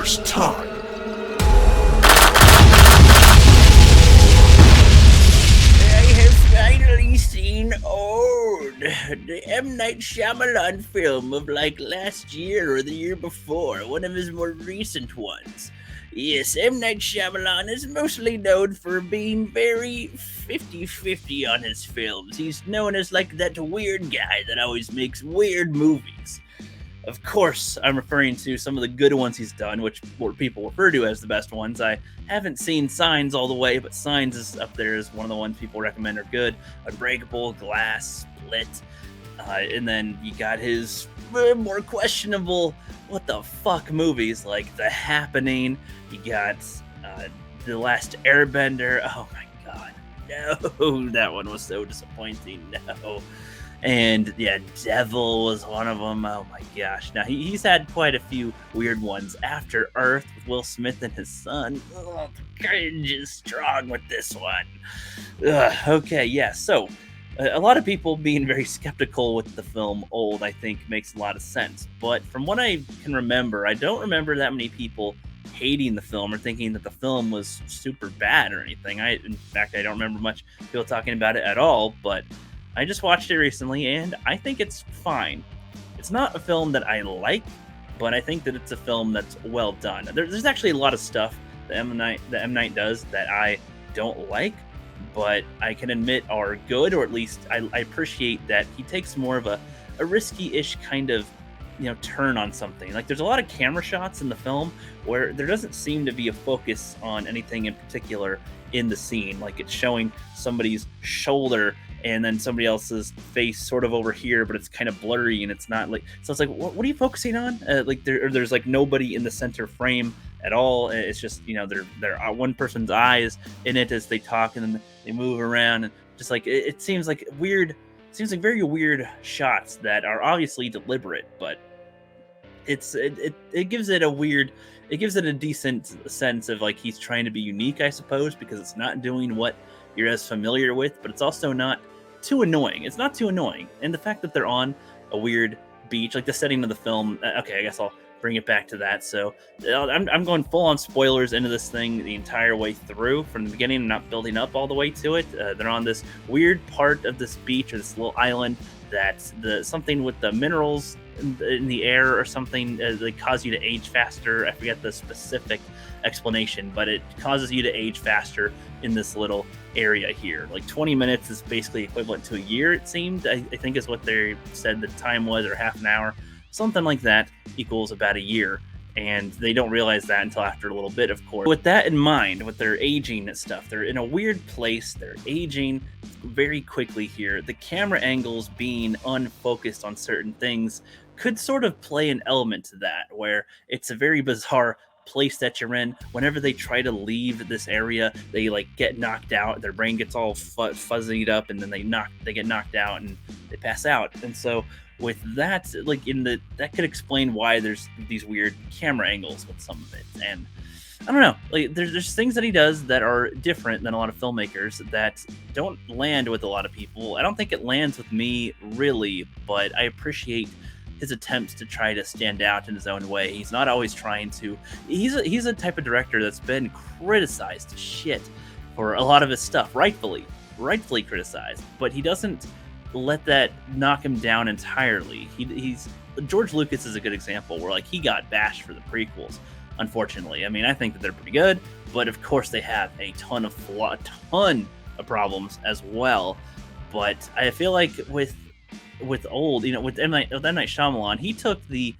first time. I have finally seen Old, the M. Night Shyamalan film of like last year or the year before, one of his more recent ones. Yes, M. Night Shyamalan is mostly known for being very 50-50 on his films. He's known as like that weird guy that always makes weird movies. Of course, I'm referring to some of the good ones he's done, which more people refer to as the best ones. I haven't seen Signs all the way, but Signs is up there as one of the ones people recommend are good. Unbreakable, Glass, Split, and then you got his more questionable, what the fuck movies like The Happening. You got The Last Airbender. Oh my god, no, that one was so disappointing. No. And yeah, Devil was one of them. Oh my gosh. Now he's had quite a few weird ones. After Earth with Will Smith and his son. Oh, cringe is strong with this one. Okay, yeah. So a lot of people being very skeptical with the film Old, I think, makes a lot of sense. But from what I can remember, I don't remember that many people hating the film or thinking that the film was super bad or anything. In fact, I don't remember much people talking about it at all. But I just watched it recently, and I think it's fine. It's not a film that I like, but I think that it's a film that's well done. There's actually a lot of stuff that M. Night does that I don't like, but I can admit are good, or at least I appreciate that he takes more of a risky-ish kind of turn on something. Like there's a lot of camera shots in the film where there doesn't seem to be a focus on anything in particular in the scene. Like it's showing somebody's shoulder and then somebody else's face sort of over here, but it's kind of blurry and it's not like, so it's like, what are you focusing on? Like there's like nobody in the center frame at all. It's just, there are one person's eyes in it as they talk and then they move around, and just like, it seems like weird, very weird shots that are obviously deliberate, but it gives it a decent sense of like he's trying to be unique, I suppose, because it's not doing what you're as familiar with, but it's also not too annoying. It's not too annoying. And the fact that they're on a weird beach, like the setting of the film, okay, I guess I'll bring it back to that. So I'm going full on spoilers into this thing the entire way through from the beginning and not building up all the way to it. They're on this weird part of this beach or this little island that's something with the minerals in the air or something they cause you to age faster. I forget the specific explanation, but it causes you to age faster in this little area here. Like 20 minutes is basically equivalent to a year, it seemed. I think is what they said the time was, or half an hour. Something like that equals about a year. And they don't realize that until after a little bit, of course. With that in mind, with their aging and stuff, they're in a weird place. They're aging very quickly here. The camera angles being unfocused on certain things could sort of play an element to that, where it's a very bizarre place that you're in. Whenever they try to leave this area, they like get knocked out. Their brain gets all fuzzied up, and then they get knocked out and they pass out. And so with that, like that could explain why there's these weird camera angles with some of it. And I don't know, like there's things that he does that are different than a lot of filmmakers that don't land with a lot of people. I don't think it lands with me really, but I appreciate his attempts to try to stand out in his own way. He's not always trying to. He's a type of director that's been criticized to shit for a lot of his stuff, rightfully criticized, but he doesn't let that knock him down entirely. He's George Lucas is a good example where like he got bashed for the prequels, unfortunately. I mean, I think that they're pretty good, but of course they have a ton of problems as well. But I feel like with Old, with M. Night Shyamalan, he took the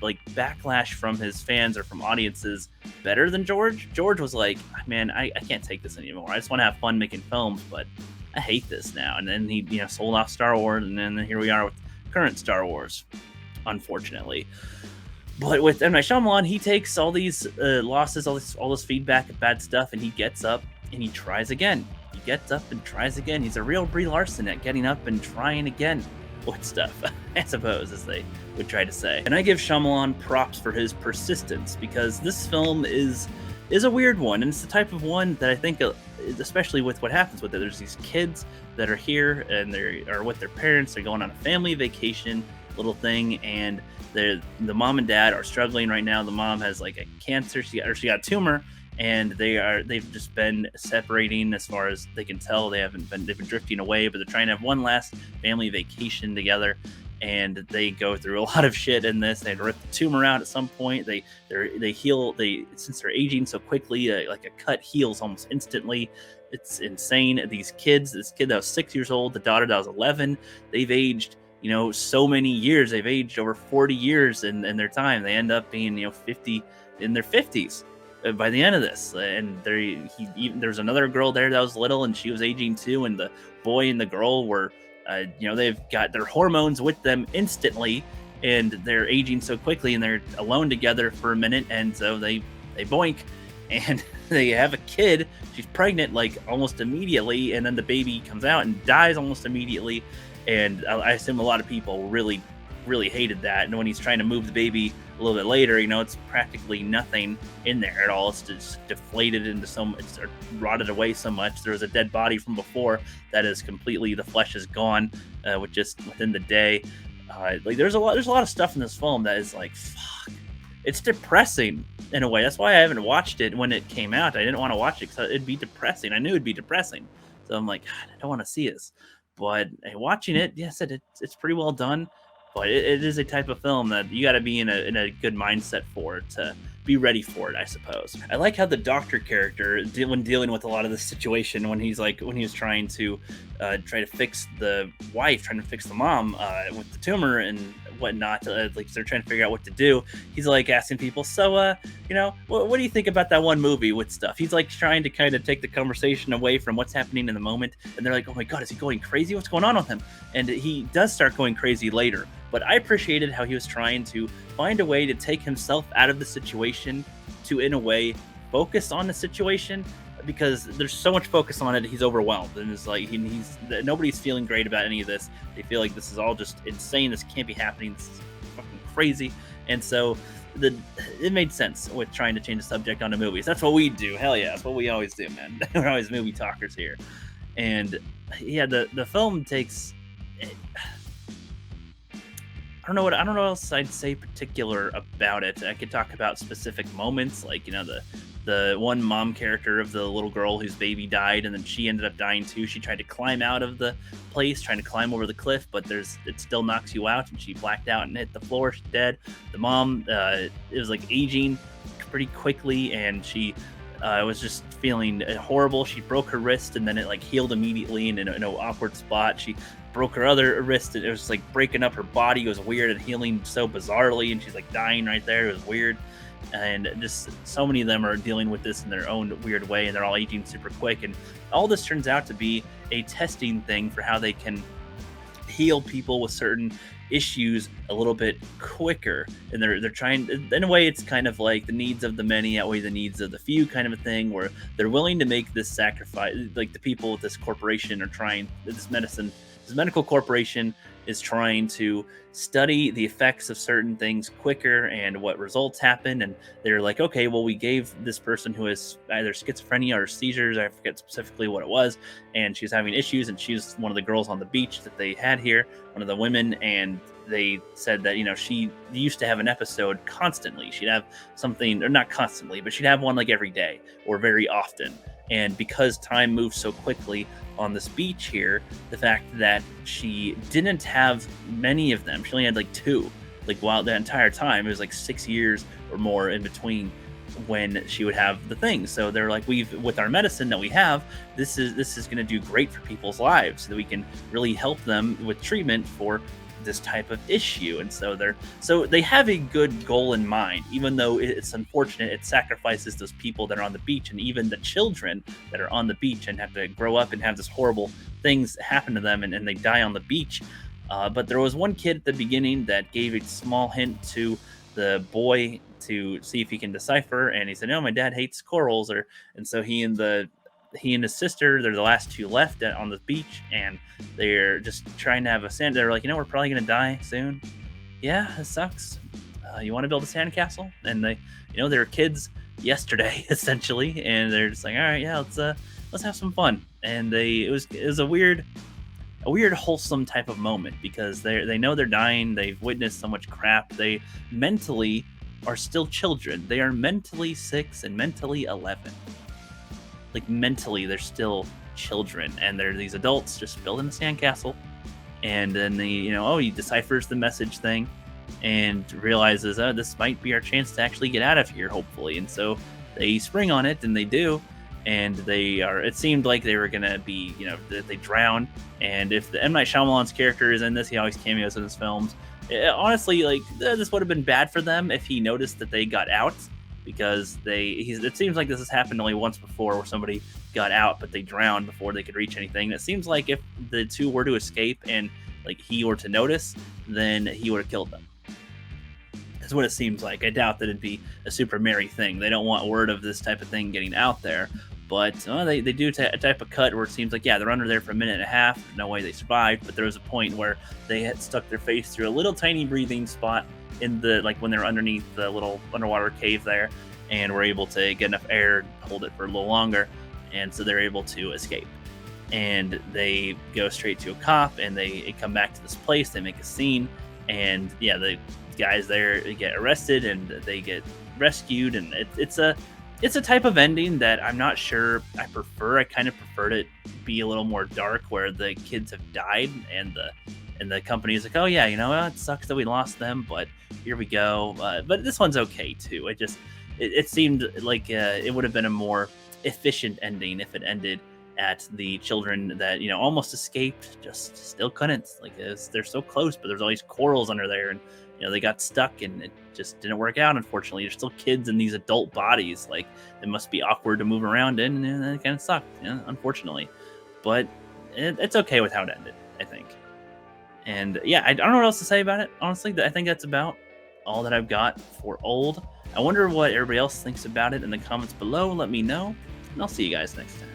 like backlash from his fans or from audiences better than George. George was like, man, I can't take this anymore. I just want to have fun making films, but I hate this now. And then he sold off Star Wars, and then here we are with current Star Wars, unfortunately. But with M. Night Shyamalan, he takes all these losses, all this feedback of bad stuff, and he gets up and he tries again. He gets up and tries again. He's a real Brie Larson at getting up and trying again with stuff, I suppose, as they would try to say. And I give Shyamalan props for his persistence, because this film is a weird one, and it's the type of one that I think, especially with what happens with it, there's these kids that are here and they are with their parents. They're going on a family vacation, little thing, and the mom and dad are struggling right now. The mom has like a cancer, she got a tumor, and they've just been separating as far as they can tell. They've been drifting away, but they're trying to have one last family vacation together. And they go through a lot of shit in this. They rip the tumor out at some point. They heal. Since they're aging so quickly, like a cut heals almost instantly. It's insane. These kids, this kid that was 6 years old, the daughter that was 11, they've aged, so many years. They've aged over 40 years in their time. They end up being, 50 in their 50s by the end of this. And there's another girl there that was little, and she was aging too. And the boy and the girl were, they've got their hormones with them instantly, and they're aging so quickly, and they're alone together for a minute, and so they boink, and they have a kid. She's pregnant like almost immediately, and then the baby comes out and dies almost immediately. And I assume a lot of people really hated that. And when he's trying to move the baby a little bit later, it's practically nothing in there at all. It's just deflated into it's rotted away so much. There was a dead body from before that is completely, the flesh is gone with just within the day. Like there's a lot of stuff in this film that is like, fuck, it's depressing in a way. That's why I haven't watched it when it came out. I didn't want to watch it because it'd be depressing. I knew it'd be depressing, so I'm like, God, I don't want to see this. But watching it, yes, it's pretty well done. But it is a type of film that you got to be in a good mindset for to be ready for it, I suppose. I like how the doctor character, when dealing with a lot of this situation, when he was trying to fix the wife, trying to fix the mom with the tumor and whatnot, like they're trying to figure out what to do. He's like asking people, so what do you think about that one movie with stuff? He's like trying to kind of take the conversation away from what's happening in the moment, and they're like, oh my god, is he going crazy? What's going on with him? And he does start going crazy later. But I appreciated how he was trying to find a way to take himself out of the situation to, in a way, focus on the situation, because there's so much focus on it, he's overwhelmed, and it's like nobody's feeling great about any of this. They feel like this is all just insane. This can't be happening. This is fucking crazy. And so it made sense with trying to change the subject onto movies. That's what we do. Hell yeah, that's what we always do, man. We're always movie talkers here. And yeah, the film takes. I don't know what else I'd say particular about it. I could talk about specific moments, like the one mom character of the little girl whose baby died, and then she ended up dying too. She tried to climb out of the place, trying to climb over the cliff, but it still knocks you out, and she blacked out and hit the floor. She's dead. The mom, it was like aging pretty quickly, and she was just feeling horrible. She broke her wrist, and then it like healed immediately in an awkward spot. She broke her other wrist, and it was like breaking up her body. It was weird and healing so bizarrely, and she's like dying right there. It was weird. And just so many of them are dealing with this in their own weird way, and they're all aging super quick. And all this turns out to be a testing thing for how they can heal people with certain issues a little bit quicker. And they're trying, in a way, it's kind of like the needs of the many outweigh the needs of the few kind of a thing, where they're willing to make this sacrifice. Like the people with this corporation are trying, this medical corporation is trying to study the effects of certain things quicker and what results happen. And they're like, okay, well, we gave this person who has either schizophrenia or seizures, I forget specifically what it was, and she's having issues, and she's one of the girls on the beach that they had here, one of the women, and they said that, she used to have an episode constantly. She'd have something, or not constantly, but she'd have one like every day or very often. And because time moves so quickly on this beach here, the fact that she didn't have many of them, she only had like 2, like while the entire time, it was like 6 years or more in between when she would have the things. So they're like, with our medicine that we have, this is going to do great for people's lives, so that we can really help them with treatment for this type of issue. And so they have a good goal in mind, even though it's unfortunate. It sacrifices those people that are on the beach, and even the children that are on the beach and have to grow up and have this horrible things happen to them, and they die on the beach. But there was one kid at the beginning that gave a small hint to the boy to see if he can decipher, and he said, no, my dad hates corals. And so he and his sister, they're the last 2 left on the beach, and they're just trying to have a sand. They're like, we're probably gonna die soon. Yeah, it sucks. You want to build a sandcastle? And they were kids yesterday essentially, and they're just like, all right, yeah, let's have some fun. And it was a weird a weird wholesome type of moment because they know they're dying. They've witnessed so much crap. They mentally are still children. They are mentally 6 and mentally 11. Like mentally, they're still children, and they're these adults just building a sandcastle. And then he deciphers the message thing and realizes, oh, this might be our chance to actually get out of here, hopefully. And so they spring on it, and they do. And it seemed like they were going to be, that they drown. And if the M. Night Shyamalan's character is in this, he always cameos in his films. Honestly, like, this would have been bad for them if he noticed that they got out, because it seems like this has happened only once before where somebody got out, but they drowned before they could reach anything. It seems like if the two were to escape and like he were to notice, then he would have killed them. That's what it seems like. I doubt that it'd be a super merry thing. They don't want word of this type of thing getting out there. But they do a type of cut where it seems like, yeah, they're under there for a minute and a half. No way they survived. But there was a point where they had stuck their face through a little tiny breathing spot in when they're underneath the little underwater cave there, and were able to get enough air and hold it for a little longer. And so they're able to escape. And they go straight to a cop, and they come back to this place. They make a scene. And yeah, the guys there get arrested, and they get rescued. And it's a type of ending that I'm not sure I prefer. I kind of preferred it be a little more dark, where the kids have died, and the company is like, oh yeah, it sucks that we lost them, but here we go. But this one's okay too. It seemed like it would have been a more efficient ending if it ended at the children that almost escaped, just still couldn't. Like, they're so close, but there's all these corals under there, and they got stuck, and it just didn't work out. Unfortunately, they're still kids in these adult bodies. Like, it must be awkward to move around in, and it kind of sucked, unfortunately. But it's okay with how it ended, I think. And yeah, I don't know what else to say about it. Honestly, I think that's about all that I've got for Old. I wonder what everybody else thinks about it in the comments below. Let me know, and I'll see you guys next time.